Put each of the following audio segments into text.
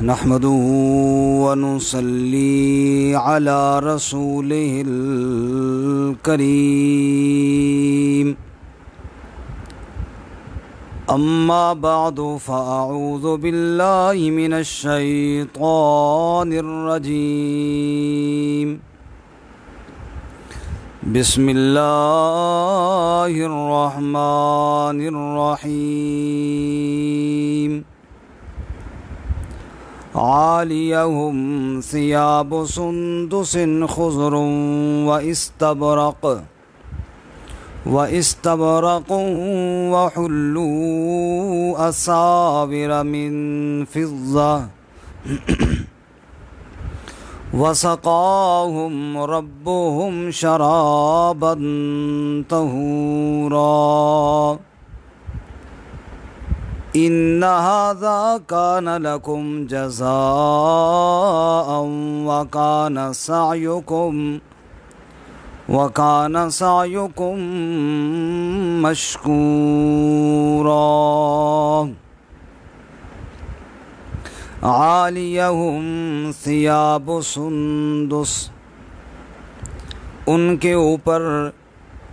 نحمده ونصلي على رسوله الكريم أما بعد فأعوذ بالله من الشيطان الرجيم بسم الله الرحمن الرحيم عاليهم ثياب سندس خضر واستبرق وحلوا أساور من فضة وسقاهم ربهم شرابا طهورا إن هذا كان لكم جزاء وكان سعيكم مشكورا عاليهم ثياب سندس، ان کے اوپر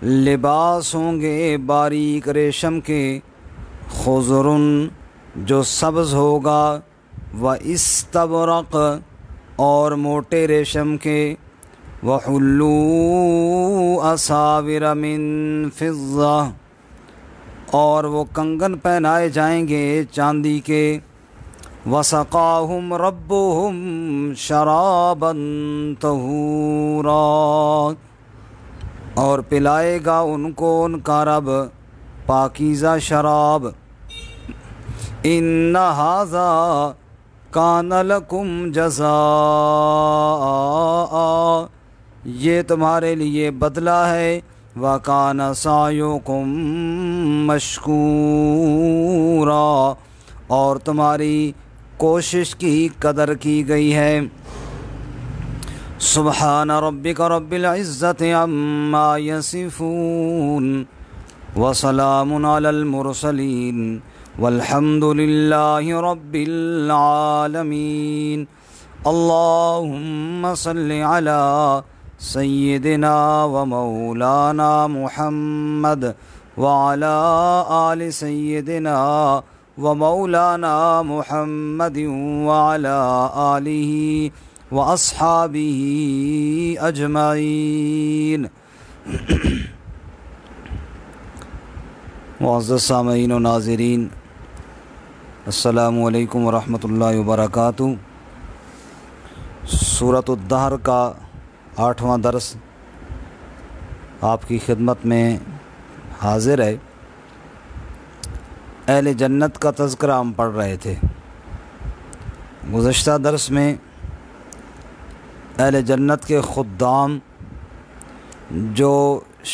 لباس ہوں گے باریک ریشم کے، خضرن جو سبز ہوگا، واستبرق اور موٹے ریشم کے، وحلوا اساور من فضہ اور وہ کنگن پہنائے جائیں گے چاندی کے، وسقاہم ربہم شرابا طہورا اور پلائے گا ان کو ان کا رب پاکیزہ شراب۔ ان ھذا کان لکم جزاء، یہ تمہارے لیے بدلہ ہے، وکان سعیکم مشکورا اور تمہاری کوشش کی قدر کی گئی ہے۔ سبحان ربک رب العزت عما یصفون وسلام علی المرسلین والحمد للہ رب العالمین۔ اللہم صل علی سیدنا و مولانا محمد وعلی آل سیدنا و مولانا محمد وعلی آلہ و اصحابہ اجمعین۔ معزز سامعین و ناظرین، السلام علیکم ورحمۃ اللہ وبرکاتہ۔ سورۃ الدہر کا 8واں درس آپ کی خدمت میں حاضر ہے۔ اہل جنت کا تذکرہ ہم پڑھ رہے تھے۔ گزشتہ درس میں اہل جنت کے خدام جو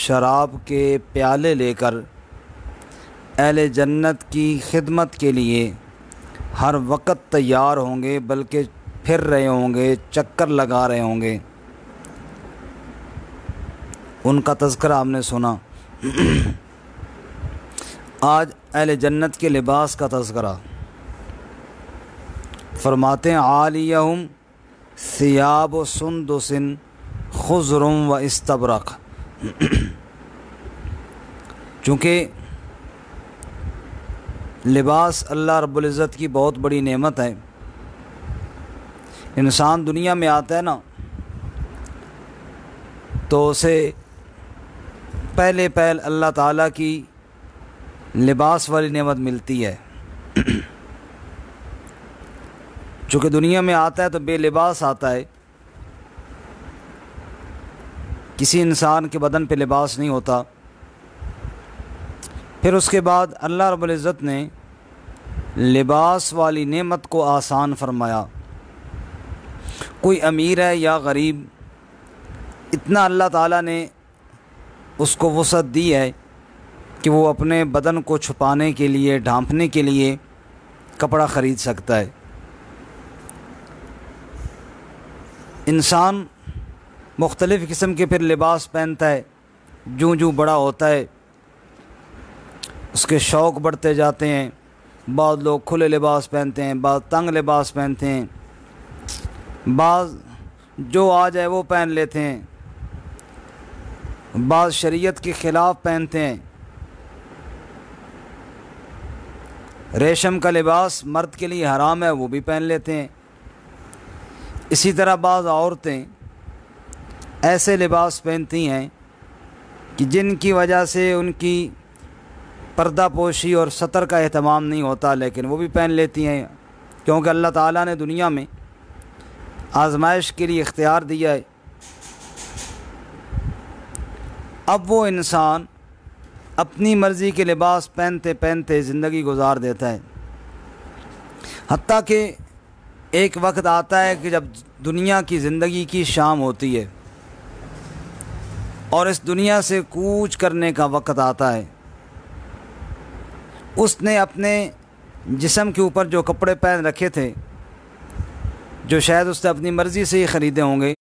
شراب کے پیالے لے کر اہل جنت کی خدمت کے لیے ہر وقت تیار ہوں گے، بلکہ پھر رہے ہوں گے، چکر لگا رہے ہوں گے، ان کا تذکرہ ہم نے سنا۔ آج اہل جنت کے لباس کا تذکرہ فرماتے ہیں، عالیہم ثیاب سندس خضر و استبرق۔ چونکہ لباس اللہ رب العزت کی بہت بڑی نعمت ہے۔ انسان دنیا میں آتا ہے نا تو اسے پہلے اللہ تعالیٰ کی لباس والی نعمت ملتی ہے۔ چونکہ دنیا میں آتا ہے تو بے لباس آتا ہے، کسی انسان کے بدن پہ لباس نہیں ہوتا۔ پھر اس کے بعد اللہ رب العزت نے لباس والی نعمت کو آسان فرمایا۔ کوئی امیر ہے یا غریب، اتنا اللہ تعالیٰ نے اس کو وسعت دی ہے کہ وہ اپنے بدن کو چھپانے کے لیے، ڈھانپنے کے لیے کپڑا خرید سکتا ہے۔ انسان مختلف قسم کے پھر لباس پہنتا ہے، جوں جوں بڑا ہوتا ہے اس کے شوق بڑھتے جاتے ہیں، بعض لوگ کھلے لباس پہنتے ہیں، بعض تنگ لباس پہنتے ہیں، بعض جو آ جائے وہ پہن لیتے ہیں، بعض شریعت کے خلاف پہنتے ہیں۔ ریشم کا لباس مرد کے لیے حرام ہے، وہ بھی پہن لیتے ہیں۔ اسی طرح بعض عورتیں ایسے لباس پہنتی ہیں کہ جن کی وجہ سے ان کی پردہ پوشی اور ستر کا اہتمام نہیں ہوتا، لیکن وہ بھی پہن لیتی ہیں، کیونکہ اللہ تعالیٰ نے دنیا میں آزمائش کے لیے اختیار دیا ہے۔ اب وہ انسان اپنی مرضی کے لباس پہنتے پہنتے زندگی گزار دیتا ہے، حتیٰ کہ ایک وقت آتا ہے کہ جب دنیا کی زندگی کی شام ہوتی ہے اور اس دنیا سے کوچ کرنے کا وقت آتا ہے، اس نے اپنے جسم کے اوپر جو کپڑے پہن رکھے تھے، جو شاید اس نے اپنی مرضی سے ہی خریدے ہوں گے،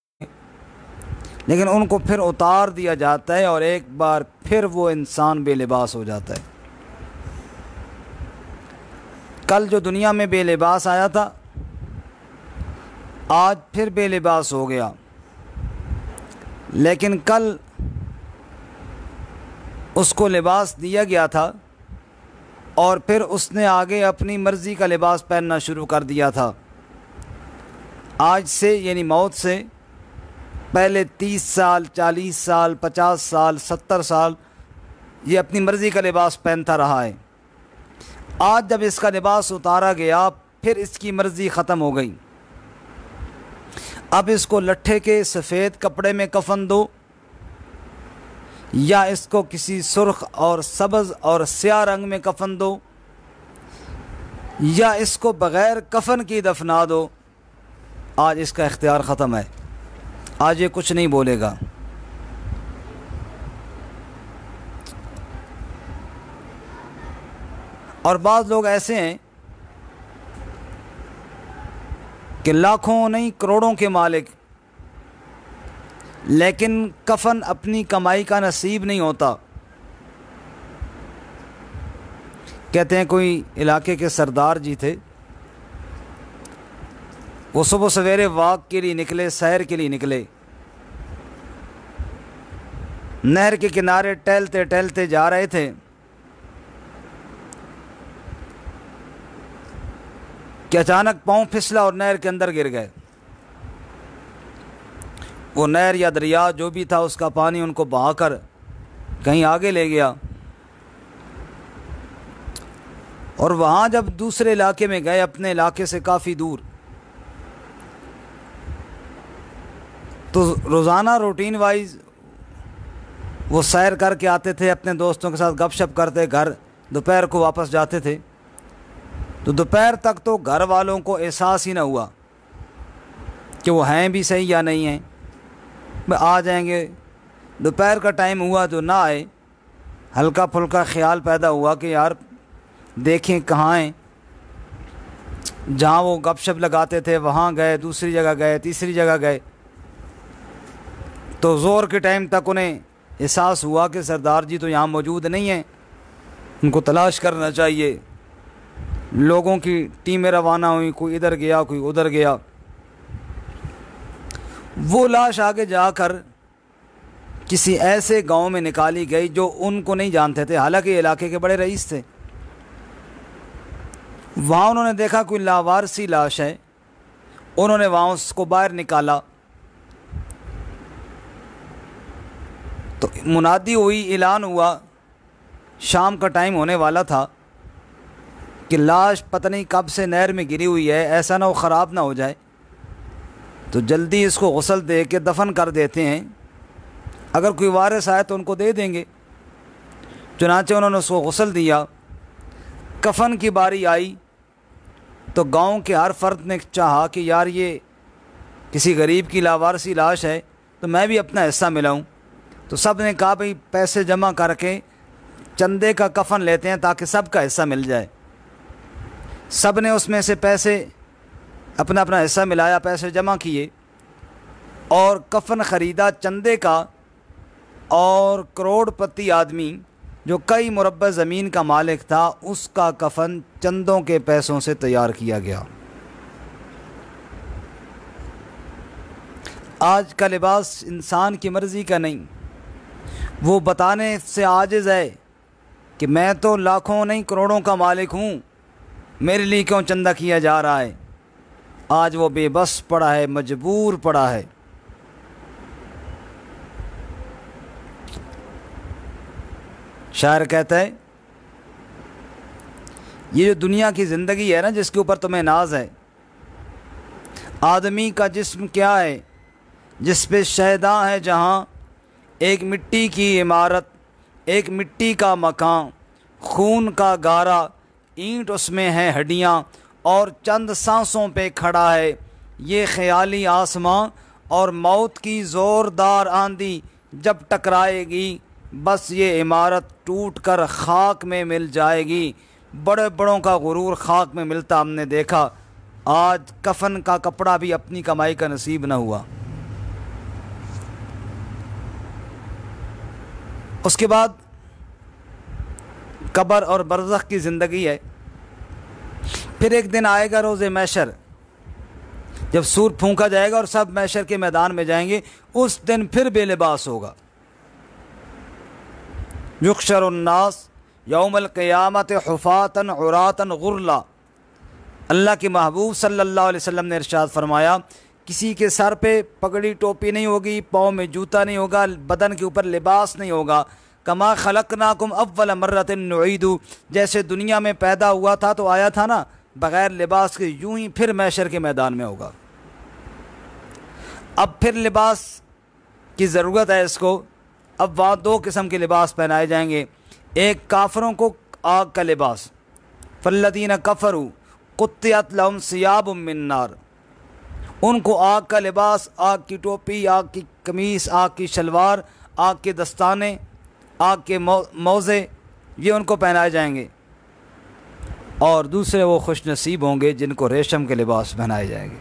لیکن ان کو پھر اتار دیا جاتا ہے اور ایک بار پھر وہ انسان بے لباس ہو جاتا ہے۔ کل جو دنیا میں بے لباس آیا تھا، آج پھر بے لباس ہو گیا، لیکن کل اس کو لباس دیا گیا تھا اور پھر اس نے آگے اپنی مرضی کا لباس پہننا شروع کر دیا تھا۔ آج سے یعنی موت سے پہلے 30 سال، 40 سال، 50 سال، 70 سال یہ اپنی مرضی کا لباس پہنتا رہا ہے۔ آج جب اس کا لباس اتارا گیا، پھر اس کی مرضی ختم ہو گئی۔ اب اس کو لٹھے کے سفید کپڑے میں کفن دو، یا اس کو کسی سرخ اور سبز اور سیاہ رنگ میں کفن دو، یا اس کو بغیر کفن کی دفنا دو، آج اس کا اختیار ختم ہے۔ آج یہ کچھ نہیں بولے گا۔ اور بعض لوگ ایسے ہیں کہ لاکھوں نہیں کروڑوں کے مالک، لیکن کفن اپنی کمائی کا نصیب نہیں ہوتا۔ کہتے ہیں کوئی علاقے کے سردار جی تھے، وہ صبح سویرے واک کے لیے نکلے، سیر کے لیے نکلے، نہر کے کنارے ٹہلتے ٹہلتے جا رہے تھے کہ اچانک پاؤں پھسلا اور نہر کے اندر گر گئے۔ وہ نہر یا دریا جو بھی تھا، اس کا پانی ان کو بہا کر کہیں آگے لے گیا، اور وہاں جب دوسرے علاقے میں گئے، اپنے علاقے سے کافی دور، تو روزانہ روٹین وائز وہ سیر کر کے آتے تھے، اپنے دوستوں کے ساتھ گپ شپ کرتے، گھر دوپہر کو واپس جاتے تھے۔ تو دوپہر تک تو گھر والوں کو احساس ہی نہ ہوا کہ وہ ہیں بھی صحیح یا نہیں ہیں، آ جائیں گے۔ دوپہر کا ٹائم ہوا تو نہ آئے، ہلکا پھلکا خیال پیدا ہوا کہ یار دیکھیں کہاں ہیں۔ جہاں وہ گپ شپ لگاتے تھے وہاں گئے، دوسری جگہ گئے، تیسری جگہ گئے، تو زور کے ٹائم تک انہیں احساس ہوا کہ سردار جی تو یہاں موجود نہیں ہیں، ان کو تلاش کرنا چاہیے۔ لوگوں کی ٹیمیں روانہ ہوئیں، کوئی ادھر گیا، کوئی ادھر گیا۔ وہ لاش آگے جا کر کسی ایسے گاؤں میں نکالی گئی جو ان کو نہیں جانتے تھے، حالانکہ علاقے کے بڑے رئیس تھے۔ وہاں انہوں نے دیکھا کوئی لاوارسی لاش ہے، انہوں نے وہاں اس کو باہر نکالا، تو منادی ہوئی، اعلان ہوا، شام کا ٹائم ہونے والا تھا کہ لاش پتہ نہیں کب سے نہر میں گری ہوئی ہے، ایسا نہ ہو خراب نہ ہو جائے، تو جلدی اس کو غسل دے کے دفن کر دیتے ہیں، اگر کوئی وارث آئے تو ان کو دے دیں گے۔ چنانچہ انہوں نے اس کو غسل دیا۔ کفن کی باری آئی تو گاؤں کے ہر فرد نے چاہا کہ یار یہ کسی غریب کی لاوارسی لاش ہے تو میں بھی اپنا حصہ ملاؤں، تو سب نے کہا بھئی پیسے جمع کر کے چندے کا کفن لیتے ہیں تاکہ سب کا حصہ مل جائے۔ سب نے اس میں سے پیسے اپنا اپنا حصہ ملایا، پیسے جمع کیے اور کفن خریدا چندے کا، اور کروڑ پتی آدمی جو کئی مربع زمین کا مالک تھا، اس کا کفن چندوں کے پیسوں سے تیار کیا گیا۔ آج کا لباس انسان کی مرضی کا نہیں، وہ بتانے سے عاجز ہے کہ میں تو لاکھوں نہیں کروڑوں کا مالک ہوں، میرے لیے کیوں چندہ کیا جا رہا ہے۔ آج وہ بے بس پڑا ہے، مجبور پڑا ہے۔ شاعر کہتا ہے، یہ جو دنیا کی زندگی ہے نا، جس کے اوپر تمہیں ناز ہے، آدمی کا جسم کیا ہے جس پہ شہداں ہے جہاں، ایک مٹی کی عمارت، ایک مٹی کا مکان، خون کا گارا، اینٹ اس میں ہے ہڈیاں، اور چند سانسوں پہ کھڑا ہے یہ خیالی آسماں، اور موت کی زوردار آندھی جب ٹکرائے گی بس یہ عمارت ٹوٹ کر خاک میں مل جائے گی۔ بڑے بڑوں کا غرور خاک میں ملتا ہم نے دیکھا، آج کفن کا کپڑا بھی اپنی کمائی کا نصیب نہ ہوا۔ اس کے بعد قبر اور برزخ کی زندگی ہے۔ پھر ایک دن آئے گا روز محشر، جب سور پھونکا جائے گا اور سب محشر کے میدان میں جائیں گے، اس دن پھر بے لباس ہوگا۔ یحشر الناس یوم القیامت حفاۃ عراۃ غرلا۔ اللہ کے محبوب صلی اللہ علیہ وسلم نے ارشاد فرمایا، کسی کے سر پہ پگڑی ٹوپی نہیں ہوگی، پاؤں میں جوتا نہیں ہوگا، بدن کے اوپر لباس نہیں ہوگا۔ کما خلقناکم اول مرۃ نعید، جیسے دنیا میں پیدا ہوا تھا تو آیا تھا نا بغیر لباس کے، یوں ہی پھر محشر کے میدان میں ہوگا۔ اب پھر لباس کی ضرورت ہے اس کو۔ اب وہاں دو قسم کے لباس پہنائے جائیں گے، ایک کافروں کو آگ کا لباس، فالذین کفروا قطعت لهم ثیاب من نار، ان کو آگ کا لباس، آگ کی ٹوپی، آگ کی قمیص، آگ کی شلوار، آگ کے دستانے، آگ کے موزے، یہ ان کو پہنائے جائیں گے۔ اور دوسرے وہ خوش نصیب ہوں گے جن کو ریشم کے لباس پہنائے جائیں گے،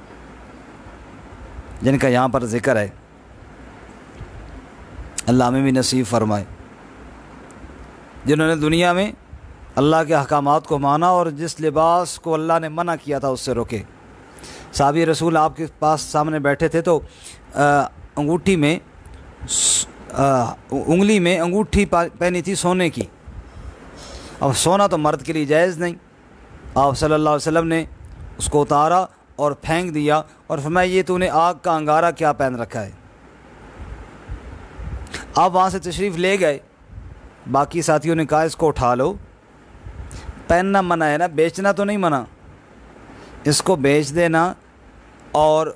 جن کا یہاں پر ذکر ہے۔ اللہ ہمیں بھی نصیب فرمائے، جنہوں نے دنیا میں اللہ کے احکامات کو مانا اور جس لباس کو اللہ نے منع کیا تھا اس سے روکے۔ صحابی رسول آپ کے پاس سامنے بیٹھے تھے تو انگوٹھی میں انگلی میں انگوٹھی پہنی تھی سونے کی۔ اب سونا تو مرد کے لیے جائز نہیں، آپ صلی اللہ علیہ وسلم نے اس کو اتارا اور پھینک دیا اور فرمایا، یہ تو نے آگ کا انگارہ کیا پہن رکھا ہے۔ آپ وہاں سے تشریف لے گئے، باقی ساتھیوں نے کہا اس کو اٹھا لو، پہننا منع ہے نا، بیچنا تو نہیں منع، اس کو بیچ دینا اور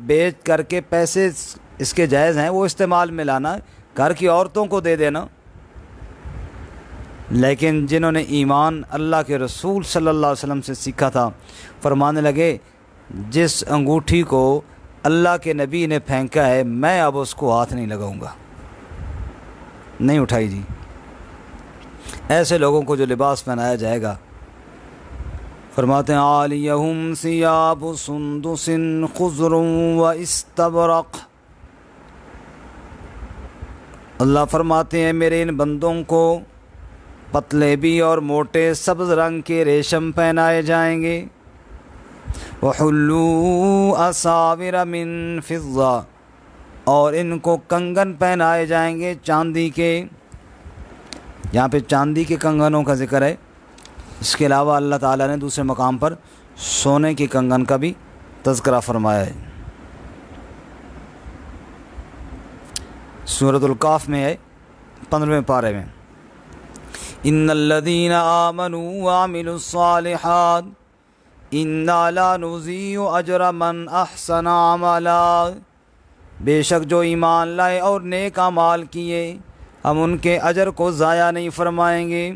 بیچ کر کے پیسے اس کے جائز ہیں وہ استعمال میں لانا، گھر کی عورتوں کو دے دینا۔ لیکن جنہوں نے ایمان اللہ کے رسول صلی اللہ علیہ وسلم سے سیکھا تھا، فرمانے لگے جس انگوٹھی کو اللہ کے نبی نے پھینکا ہے میں اب اس کو ہاتھ نہیں لگاؤں گا، نہیں اٹھائی جی۔ ایسے لوگوں کو جو لباس پہنایا جائے گا، فرماتے ہیں عالیہم ثیاب سندس خضر و استبرق۔ اللہ فرماتے ہیں میرے ان بندوں کو پتلے بھی اور موٹے سبز رنگ کے ریشم پہنائے جائیں گے۔ وحلوا اساور من فضہ، اور ان کو کنگن پہنائے جائیں گے چاندی کے۔ یہاں پہ چاندی کے کنگنوں کا ذکر ہے، اس کے علاوہ اللہ تعالیٰ نے دوسرے مقام پر سونے کے کنگن کا بھی تذکرہ فرمایا ہے۔ سورۃ الکاف میں ہے 15ویں پارے میں، ان الذین آمنوا وعملوا الصالحات انا لا نضیع اجر من احسن عملا۔ بے شک جو ایمان لائے اور نیک اعمال کیے ہم ان کے اجر کو ضائع نہیں فرمائیں گے۔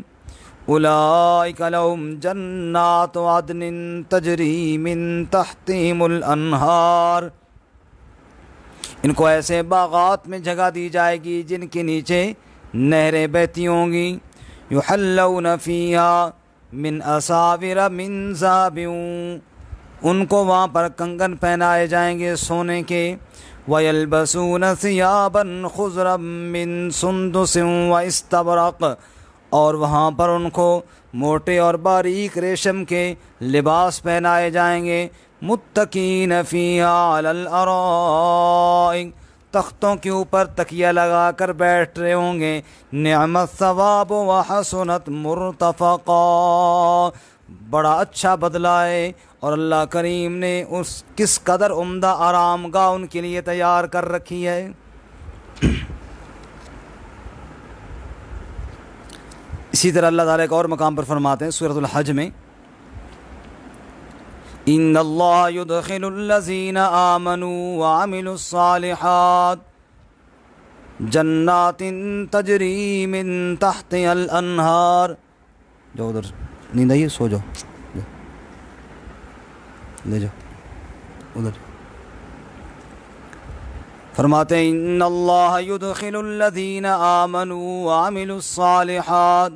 اولئک لہم جنات عدن تجری من تحتہم الانہار، ان کو ایسے باغات میں جگہ دی جائے گی جن کے نیچے نہریں بہتی ہوں گی۔ یحلون فیہا من اساور من ذہب، ان کو وہاں پر کنگن پہنائے جائیں گے سونے کے۔ وَيَلْبَسُونَ ثِيَابًا خُضْرًا مِّن سُنْدُسٍ وَإِسْتَبْرَقٍ، اور وہاں پر ان کو موٹے اور باریک ریشم کے لباس پہنائے جائیں گے۔ متکئین فیہا علی الارائک، تختوں کے اوپر تکیہ لگا کر بیٹھ رہے ہوں گے۔ نعم الثواب وحسنت مرتفقا، بڑا اچھا بدلہ ہے، اور اللہ کریم نے اس کس قدر عمدہ آرام گاہ ان کے لیے تیار کر رکھی ہے۔ اسی طرح اللہ تعالیٰ ایک اور مقام پر فرماتے ہیں سورۃ الحج میں، ان اللہ یدخل الذین آمنوا وعملوا الصالحات جنات تجری من تحتها الانہار۔ جو ادھر نیند آئی ہے سو جاؤ، لے جاؤ ادھر۔ فرماتے ہیں ان اللہ یدخل الذین آمنوا وعملوا الصالحات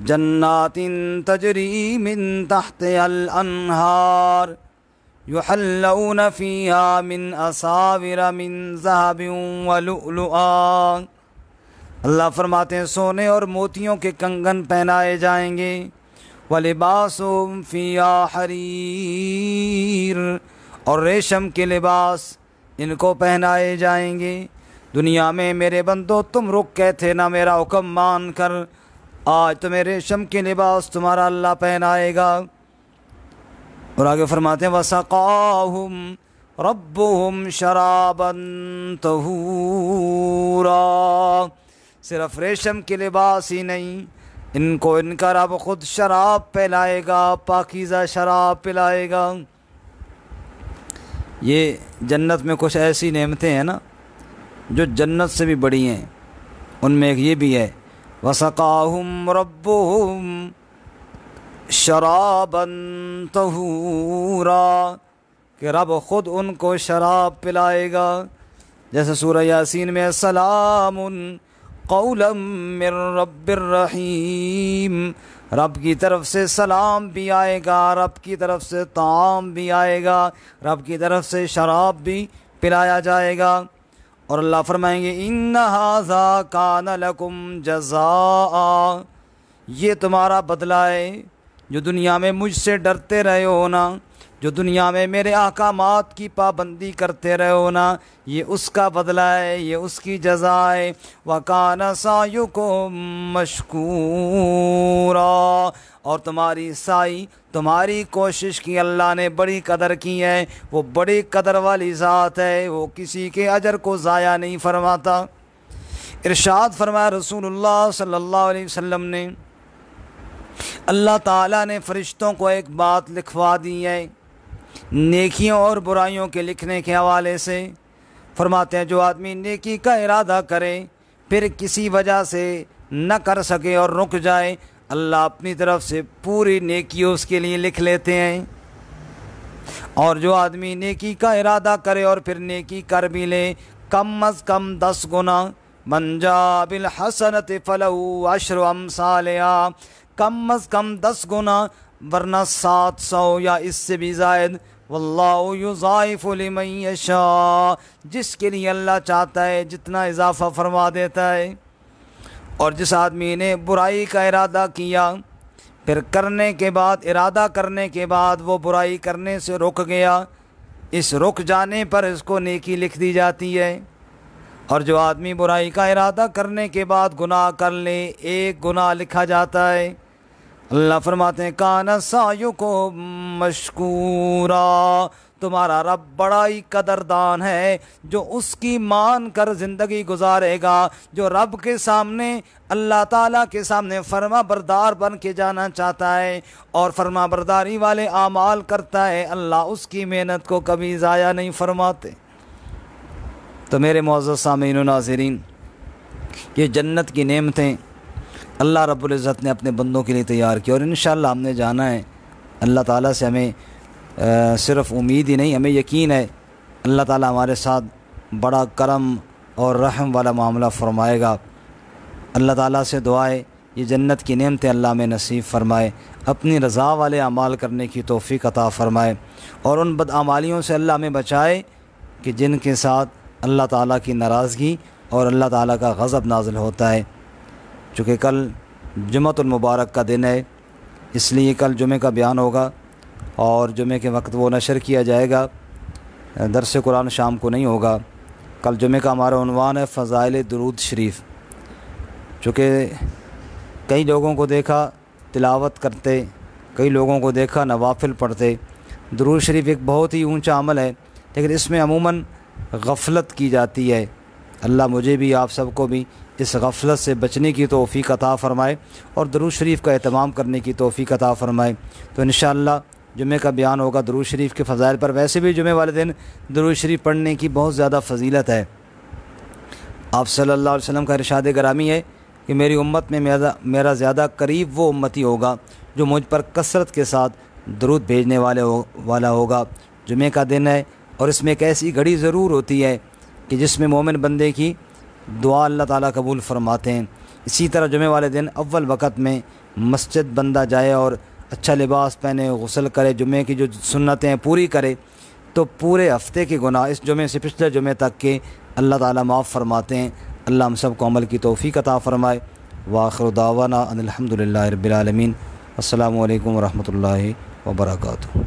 جنات تجری من تحتها الانہار یحلون فیہا من اساور من ذہب ولؤلؤا۔ اللہ فرماتے ہیں سونے اور موتیوں کے کنگن پہنائے جائیں گے، وَلِبَاسُهُمْ فِيهَا حَرِيرٌ، اور ریشم کے لباس ان کو پہنائے جائیں گے۔ دنیا میں میرے بندو تم رک گئے تھے نہ میرا حکم مان کر، آج تمہیں ریشم کے لباس تمہارا اللہ پہنائے گا۔ اور آگے فرماتے ہیں وَسَقَاهُمْ رَبُّهُمْ شَرَابًا طَهُورًا، صرف ریشم کے لباس ہی نہیں، ان کو ان کا رب خود شراب پلائے گا، پاکیزہ شراب پلائے گا۔ یہ جنت میں کچھ ایسی نعمتیں ہیں نا جو جنت سے بھی بڑی ہیں، ان میں ایک یہ بھی ہے وَسَقَاهُمْ رَبُّهُمْ شَرَابًا طَهُورًا، کہ رب خود ان کو شراب پلائے گا۔ جیسے سورہ یاسین میں سلام قولا من رب الرحیم، رب کی طرف سے سلام بھی آئے گا، رب کی طرف سے طعام بھی آئے گا، رب کی طرف سے شراب بھی پلایا جائے گا۔ اور اللہ فرمائیں گے ان ھذا کان لکم جزاء، یہ تمہارا بدلہ ہے جو دنیا میں مجھ سے ڈرتے رہے ہو نا، جو دنیا میں میرے احکامات کی پابندی کرتے رہے ہو نا، یہ اس کا بدلہ ہے، یہ اس کی جزا ہے۔ وَكَانَ سَعْيُكُمْ مَشْكُورًا، اور تمہاری سعی، تمہاری کوشش کی اللہ نے بڑی قدر کی ہے، وہ بڑی قدر والی ذات ہے، وہ کسی کے اجر کو ضائع نہیں فرماتا۔ ارشاد فرمایا رسول اللہ صلی اللہ علیہ وسلم نے، اللہ تعالیٰ نے فرشتوں کو ایک بات لکھوا دی ہے نیکیوں اور برائیوں کے لکھنے کے حوالے سے۔ فرماتے ہیں جو آدمی نیکی کا ارادہ کرے پھر کسی وجہ سے نہ کر سکے اور رک جائے، اللہ اپنی طرف سے پوری نیکی اس کے لیے لکھ لیتے ہیں۔ اور جو آدمی نیکی کا ارادہ کرے اور پھر نیکی کر بھی لے، کم از کم 10 گنا، من جاء بالحسنۃ فلہ عشر امثالہا، کم از کم 10 گنا ورنہ 700 یا اس سے بھی زائد۔ واللہ یضاعف لمن یشاء، جس کے لیے اللہ چاہتا ہے جتنا اضافہ فرما دیتا ہے۔ اور جس آدمی نے برائی کا ارادہ کیا پھر کرنے کے بعد، ارادہ کرنے کے بعد وہ برائی کرنے سے رک گیا، اس رک جانے پر اس کو نیکی لکھ دی جاتی ہے۔ اور جو آدمی برائی کا ارادہ کرنے کے بعد گناہ کر لے، 1 گناہ لکھا جاتا ہے۔ اللہ فرماتے ہیں کان سعیکم مشکورا، تمہارا رب بڑا ہی قدردان ہے جو اس کی مان کر زندگی گزارے گا، جو رب کے سامنے، اللہ تعالیٰ کے سامنے فرما بردار بن کے جانا چاہتا ہے اور فرما برداری والے اعمال کرتا ہے، اللہ اس کی محنت کو کبھی ضائع نہیں فرماتے۔ تو میرے معزز سامعین و ناظرین، یہ جنت کی نعمتیں اللہ رب العزت نے اپنے بندوں کے لیے تیار کی، اور انشاءاللہ ہم نے جانا ہے۔ اللہ تعالیٰ سے ہمیں صرف امید ہی نہیں، ہمیں یقین ہے اللہ تعالیٰ ہمارے ساتھ بڑا کرم اور رحم والا معاملہ فرمائے گا۔ اللہ تعالیٰ سے دعا ہے یہ جنت کی نعمتیں اللہ میں نصیب فرمائے، اپنی رضا والے اعمال کرنے کی توفیق عطا فرمائے، اور ان بدعمالیوں سے اللہ ہمیں بچائے کہ جن کے ساتھ اللہ تعالیٰ کی ناراضگی اور اللہ تعالیٰ کا غضب نازل ہوتا ہے۔ چونکہ کل جمعۃ المبارک کا دن ہے، اس لیے کل جمعہ کا بیان ہوگا اور جمعہ کے وقت وہ نشر کیا جائے گا۔ درس قرآن شام کو نہیں ہوگا۔ کل جمعہ کا ہمارا عنوان ہے فضائل درود شریف۔ چونکہ کئی لوگوں کو دیکھا تلاوت کرتے، کئی لوگوں کو دیکھا نوافل پڑھتے۔ درود شریف ایک بہت ہی اونچا عمل ہے، لیکن اس میں عموماً غفلت کی جاتی ہے۔ اللہ مجھے بھی آپ سب کو بھی اس غفلت سے بچنے کی توفیق عطا فرمائے اور درود شریف کا اہتمام کرنے کی توفیق عطا فرمائے۔ تو انشاءاللہ جمعہ کا بیان ہوگا درود شریف کے فضائل پر۔ ویسے بھی جمعہ والے دن درود شریف پڑھنے کی بہت زیادہ فضیلت ہے۔ آپ صلی اللہ علیہ وسلم کا ارشاد گرامی ہے کہ میری امت میں میرا زیادہ قریب وہ امتی ہوگا جو مجھ پر کثرت کے ساتھ درود بھیجنے والا ہوگا۔ جمعہ کا دن ہے اور اس میں ایک ایسی گھڑی ضرور ہوتی ہے کہ جس میں مومن بندے کی دعا اللہ تعالیٰ قبول فرماتے ہیں۔ اسی طرح جمعہ والے دن اول وقت میں مسجد بندہ جائے اور اچھا لباس پہنے، غسل کرے، جمعہ کی جو سنتیں ہیں پوری کرے، تو پورے ہفتے کے گناہ اس جمعے سے پچھلے جمعے تک کے اللہ تعالیٰ معاف فرماتے ہیں۔ اللہ ہم سب کو عمل کی توفیق عطا فرمائے۔ وآخر دعوانا ان الحمد للہ رب العالمین۔ السلام علیکم ورحمۃ اللہ وبرکاتہ۔